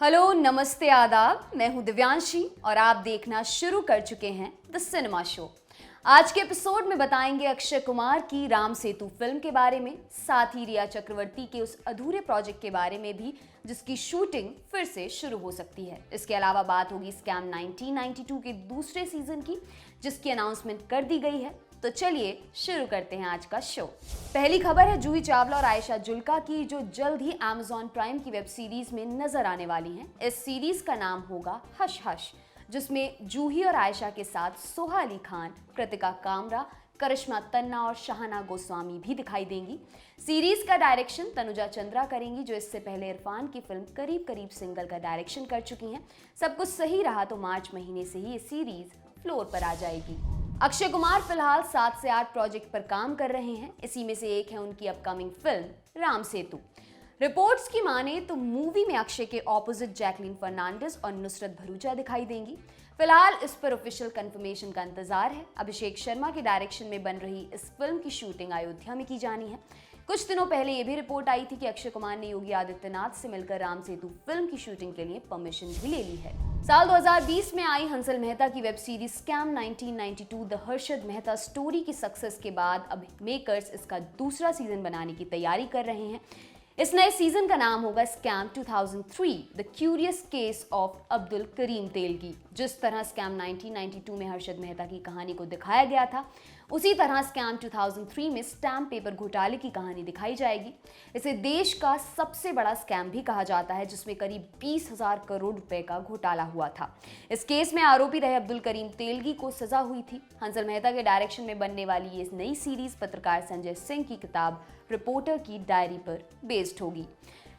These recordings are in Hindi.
हेलो, नमस्ते, आदाब। मैं हूं दिव्यांशी और आप देखना शुरू कर चुके हैं द सिनेमा शो। आज के एपिसोड में बताएंगे अक्षय कुमार की राम सेतु फिल्म के बारे में, साथ ही रिया चक्रवर्ती के उस अधूरे प्रोजेक्ट के बारे में भी जिसकी शूटिंग फिर से शुरू हो सकती है। इसके अलावा बात होगी स्कैम 1992 के दूसरे सीजन की, जिसकी अनाउंसमेंट कर दी गई है। तो चलिए शुरू करते हैं आज का शो। पहली खबर है जूही चावला और आयशा जुल्का की, जो जल्द ही Amazon प्राइम की वेब सीरीज में नजर आने वाली हैं। इस सीरीज का नाम होगा हश हश, जिसमें जूही और आयशा के साथ सोहा अली खान, कृतिका कामरा, करिश्मा तन्ना और शाहना गोस्वामी भी दिखाई देंगी। सीरीज का डायरेक्शन तनुजा चंद्रा करेंगी, जो इससे पहले इरफान की फिल्म करीब करीब सिंगल का डायरेक्शन कर चुकी हैं। सब कुछ सही रहा तो मार्च महीने से ही ये सीरीज फ्लोर पर आ जाएगी। अक्षय कुमार फिलहाल 7 से 8 प्रोजेक्ट पर काम कर रहे हैं। इसी में से एक है उनकी upcoming film Ram Setu. Reports की माने तो मूवी में अक्षय के ऑपोजिट जैकलीन फर्नांडिस और नुसरत भरूचा दिखाई देंगी। फिलहाल इस पर ऑफिशियल कंफर्मेशन का इंतजार है। अभिषेक शर्मा के डायरेक्शन में बन रही इस फिल्म की शूटिंग अयोध्या में की जानी है। कुछ दिनों पहले यह भी रिपोर्ट आई थी कि अक्षय कुमार ने योगी आदित्यनाथ से मिलकर राम सेतु फिल्म की शूटिंग के लिए परमिशन भी ले ली है। साल 2020 में आई हंसल मेहता की web series scam 1992 the Harshad Mehta story की सक्सेस के बाद अब मेकर्स इसका दूसरा सीजन बनाने की तैयारी कर रहे हैं। इस नए सीजन का नाम होगा scam 2003 the curious case of Abdul Karim Telgi. जिस तरह स्कैम 1992 में हर्षद मेहता की कहानी को दिखाया गया था, उसी तरह स्कैम 2003 में स्टैम्प पेपर घोटाले की कहानी दिखाई जाएगी। इसे देश का सबसे बड़ा स्कैम भी कहा जाता है, जिसमें करीब 20,000 करोड़ रुपए का घोटाला हुआ था। इस केस में आरोपी रहे अब्दुल करीम तेलगी को सजा हुई थी। हंसल मेहता के डायरेक्शन में बनने वाली ये नई सीरीज पत्रकार संजय सिंह की किताब रिपोर्टर की डायरी पर बेस्ड होगी।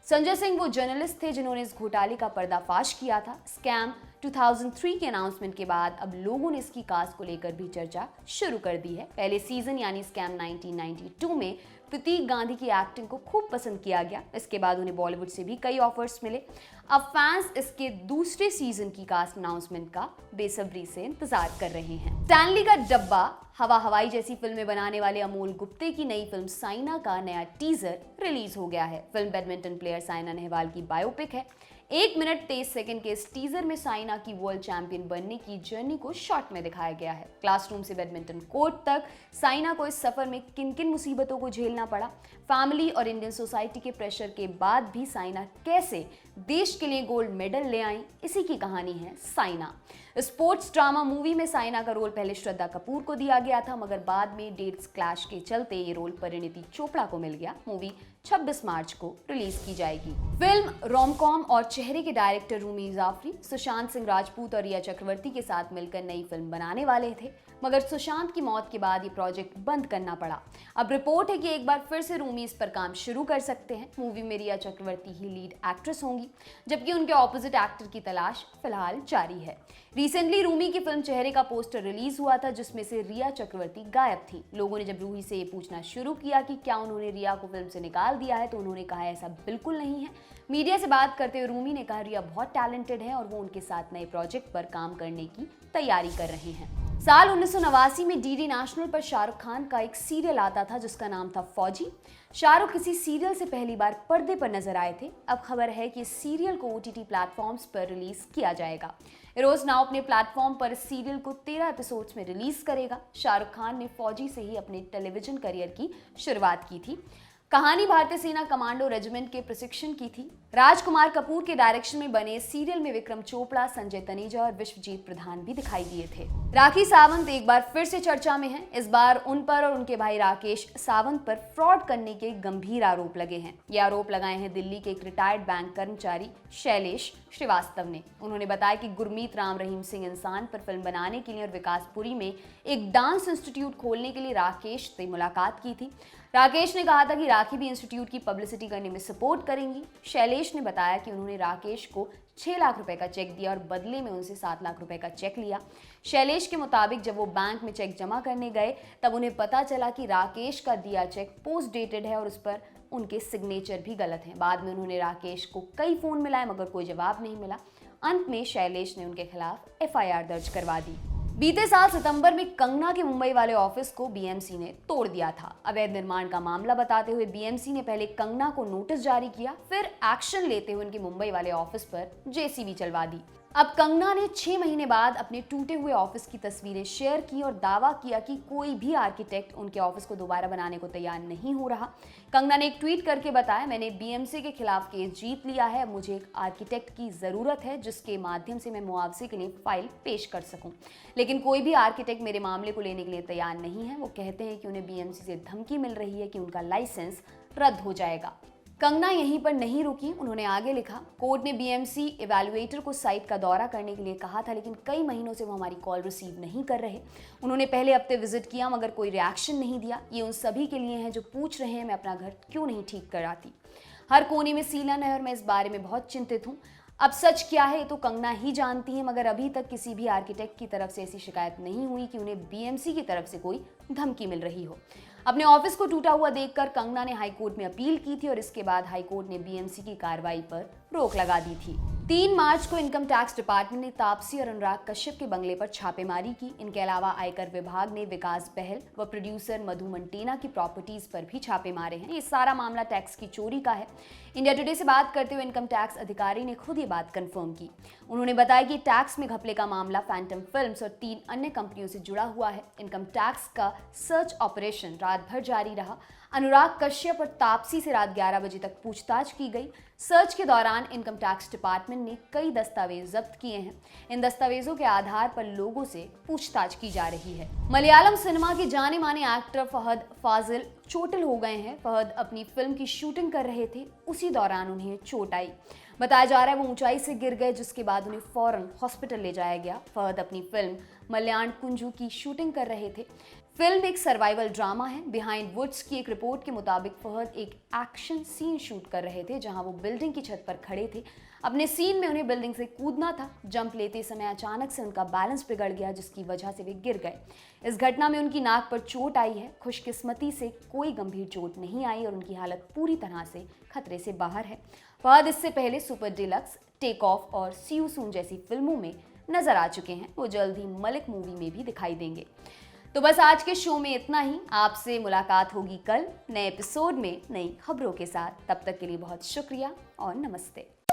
संजय सिंह वो जर्नलिस्ट थे जिन्होंने इस घोटाले का पर्दाफाश किया था। स्कैम 2003 के अनाउंसमेंट के बाद अब लोगों ने इसकी कास्ट को लेकर भी चर्चा शुरू कर दी है। पहले सीजन यानी स्कैम 1992 में प्रतीक गांधी की एक्टिंग को खूब पसंद किया गया। इसके बाद उन्हें बॉलीवुड से भी कई ऑफर्स मिले। अब फैंस इसके दूसरे सीजन की कास्ट अनाउंसमेंट का बेसब्री से इंतजार कर रहे हैं। स्टैनली का डब्बा, हवा हवाई जैसी फिल्में बनाने वाले अमोल गुप्ते की नई फिल्म साइना का नया टीजर रिलीज हो गया है। Film badminton player Saina Nehwal की बायोपिक है। 1 मिनट 23 सेकंड के इस टीजर में साइना की वर्ल्ड चैंपियन बनने की जर्नी को शॉर्ट में दिखाया गया है। क्लासरूम से बैडमिंटन कोर्ट तक साइना को इस सफर में किन किन मुसीबतों को झेलना पड़ा, फैमिली और इंडियन सोसाइटी के प्रेशर के बाद भी साइना कैसे देश के लिए गोल्ड मेडल ले आई, इसी की कहानी है साइना। स्पोर्ट्स ड्रामा मूवी में साइना का रोल पहले श्रद्धा कपूर को दिया गया था, मगर बाद में डेट्स क्लैश के चलते ये रोल परिणीति चोपड़ा को मिल गया। मूवी 26 मार्च को रिलीज की जाएगी। फिल्म रोमकॉम और चेहरे के डायरेक्टर रूमी जाफरी सुशांत सिंह राजपूत और रिया चक्रवर्ती के साथ मिलकर नई फिल्म बनाने वाले थे, मगर सुशांत की मौत के बाद ये प्रोजेक्ट बंद करना पड़ा। अब रिपोर्ट है कि एक बार फिर से रूमी इस पर काम शुरू कर सकते हैं। मूवी में रिया चक्रवर्ती ही लीड एक्ट्रेस होंगी, जबकि उनके ऑपोजिट एक्टर की तलाश फिलहाल जारी है। रिसेंटली रूमी की फिल्म चेहरे का पोस्टर रिलीज हुआ था, जिसमें से रिया चक्रवर्ती गायब थी। लोगों ने जब रूही से ये पूछना शुरू किया कि क्या उन्होंने रिया को फिल्म से निकाल दिया है, तो उन्होंने कहा ऐसा बिल्कुल नहीं है। मीडिया से बात करते हुए रूमी ने कहा रिया बहुत टैलेंटेड है और वो उनके साथ नए प्रोजेक्ट पर काम करने की तैयारी कर रहे हैं। साल 1989 में डीडी नेशनल पर शाहरुख खान का एक सीरियल आता था जिसका नाम था फौजी। शाहरुख किसी सीरियल से पहली बार पर्दे पर नजर आए थे। अब खबर है कि इस सीरियल को OTT प्लेटफॉर्म्स पर रिलीज किया जाएगा। इरोज नाउ अपने प्लेटफॉर्म पर इस सीरियल को 13 एपिसोड्स में रिलीज करेगा। शाहरुख खान ने फौजी से ही अपने टेलीविजन करियर की शुरुआत की थी। कहानी भारतीय सेना कमांडो रेजिमेंट के प्रशिक्षण की थी। राजकुमार कपूर के डायरेक्शन में बने सीरियल में विक्रम चोपड़ा, संजय तनेजा और विश्वजीत प्रधान भी दिखाई दिए थे। राखी सावंत एक बार फिर से चर्चा में हैं। इस बार उन पर और उनके भाई राकेश सावंत पर फ्रॉड करने के गंभीर आरोप लगे हैं। ये आरोप लगाए हैं दिल्ली के एक रिटायर्ड बैंक कर्मचारी शैलेश श्रीवास्तव ने। उन्होंने बताया कि गुरमीत राम रहीम सिंह इंसान पर फिल्म बनाने के लिए और विकासपुरी में एक डांस इंस्टीट्यूट खोलने के लिए राकेश से मुलाकात की थी। राकेश ने कहा था कि राखी भी इंस्टीट्यूट की पब्लिसिटी करने में सपोर्ट करेंगी। शैलेश ने बताया कि उन्होंने राकेश को 6 लाख रुपए का चेक दिया और बदले में उनसे 7 लाख रुपए का चेक लिया। शैलेश के मुताबिक जब वो बैंक में चेक जमा करने गए तब उन्हें पता चला कि राकेश का दिया चेक पोस्ट डेटेड है और उस पर उनके सिग्नेचर भी गलत हैं। बाद में उन्होंने राकेश को कई फोन मिलाए मगर कोई जवाब नहीं मिला। अंत में शैलेश ने उनके खिलाफ FIR दर्ज करवा दी। बीते साल सितंबर में कंगना के मुंबई वाले ऑफिस को बीएमसी ने तोड़ दिया था। अवैध निर्माण का मामला बताते हुए बीएमसी ने पहले कंगना को नोटिस जारी किया, फिर एक्शन लेते हुए उनके मुंबई वाले ऑफिस पर जेसीबी चलवा दी। अब कंगना ने 6 महीने बाद अपने टूटे हुए ऑफिस की तस्वीरें शेयर की और दावा किया कि कोई भी आर्किटेक्ट उनके ऑफिस को दोबारा बनाने को तैयार नहीं हो रहा। कंगना ने एक ट्वीट करके बताया, मैंने बीएमसी के खिलाफ केस जीत लिया है। मुझे एक आर्किटेक्ट की जरूरत है जिसके माध्यम से मैं मुआवजे के लिए फाइल पेश कर सकूं, लेकिन कोई भी आर्किटेक्ट मेरे मामले को लेने के लिए तैयार नहीं है। वो कहते हैं कि उन्हें बीएमसी से धमकी मिल रही है कि उनका लाइसेंस रद्द हो जाएगा। कंगना यहीं पर नहीं रुकी, उन्होंने आगे लिखा, कोर्ट ने बीएमसी इवैल्यूएटर को साइट का दौरा करने के लिए कहा था, लेकिन कई महीनों से वो हमारी कॉल रिसीव नहीं कर रहे। उन्होंने पहले हफ्ते विजिट किया मगर कोई रिएक्शन नहीं दिया। ये उन सभी के लिए हैं जो पूछ रहे हैं मैं अपना घर क्यों नहीं ठीक कराती। हर कोने में सीलन है और मैं इस बारे में बहुत चिंतित हूँ। अब सच क्या है ये तो कंगना ही जानती है, मगर अभी तक किसी भी आर्किटेक्ट की तरफ से ऐसी शिकायत नहीं हुई कि उन्हें बीएमसी की तरफ से कोई धमकी मिल रही हो। अपने ऑफिस को टूटा हुआ देखकर कंगना ने हाईकोर्ट में अपील की थी और इसके बाद हाईकोर्ट ने बीएमसी की कार्रवाई पर रोक लगा दी थी। 3 मार्च को इनकम टैक्स डिपार्टमेंट ने तापसी और अनुराग कश्यप के बंगले पर छापेमारी की। इनके अलावा आयकर विभाग ने विकास बहल व प्रोड्यूसर मधु मंटेना की प्रॉपर्टीज पर भी छापे मारे हैं। ये सारा मामला टैक्स की चोरी का है। इंडिया टुडे से बात करते हुए इनकम टैक्स अधिकारी ने खुद ये बात कंफर्म की। उन्होंने बताया कि टैक्स में घपले का मामला फैंटम फिल्म्स और 3 अन्य कंपनियों से जुड़ा हुआ है। इनकम टैक्स का सर्च ऑपरेशन रात भर जारी रहा। अनुराग कश्यप और तापसी से रात 11 बजे तक पूछताछ की गई। सर्च के दौरान इनकम टैक्स डिपार्टमेंट ने कई दस्तावेज जब्त किए हैं। इन दस्तावेजों के आधार पर लोगों से पूछताछ की जा रही है। मलयालम सिनेमा के जाने माने एक्टर फहद फाजिल चोटिल हो गए हैं। फहद अपनी फिल्म की शूटिंग कर रहे थे, उसी दौरान उन्हें चोट आई। बताया जा रहा है वो ऊंचाई से गिर गए, जिसके बाद उन्हें फौरन हॉस्पिटल ले जाया गया। फहद अपनी फिल्म मल्याण कुंजू की शूटिंग कर रहे थे। फिल्म एक सर्वाइवल ड्रामा है। बिहाइंड वुड्स की एक रिपोर्ट के मुताबिक फहद एक एक्शन सीन शूट कर रहे थे जहां वो बिल्डिंग की छत पर खड़े थे। अपने सीन में उन्हें बिल्डिंग से कूदना था। जंप लेते समय अचानक से उनका बैलेंस बिगड़ गया, जिसकी वजह से वे गिर गए। इस घटना में उनकी नाक पर चोट आई है। खुशकिस्मती से कोई गंभीर चोट नहीं आई और उनकी हालत पूरी तरह से खतरे से बाहर है। फहद इससे पहले सुपर डिलक्स, टेक ऑफ और सी यू सून जैसी फिल्मों में नजर आ चुके हैं। वो जल्द ही मलिक मूवी में भी दिखाई देंगे। तो बस आज के शो में इतना ही। आपसे मुलाकात होगी कल नए एपिसोड में नई खबरों के साथ। तब तक के लिए बहुत शुक्रिया और नमस्ते।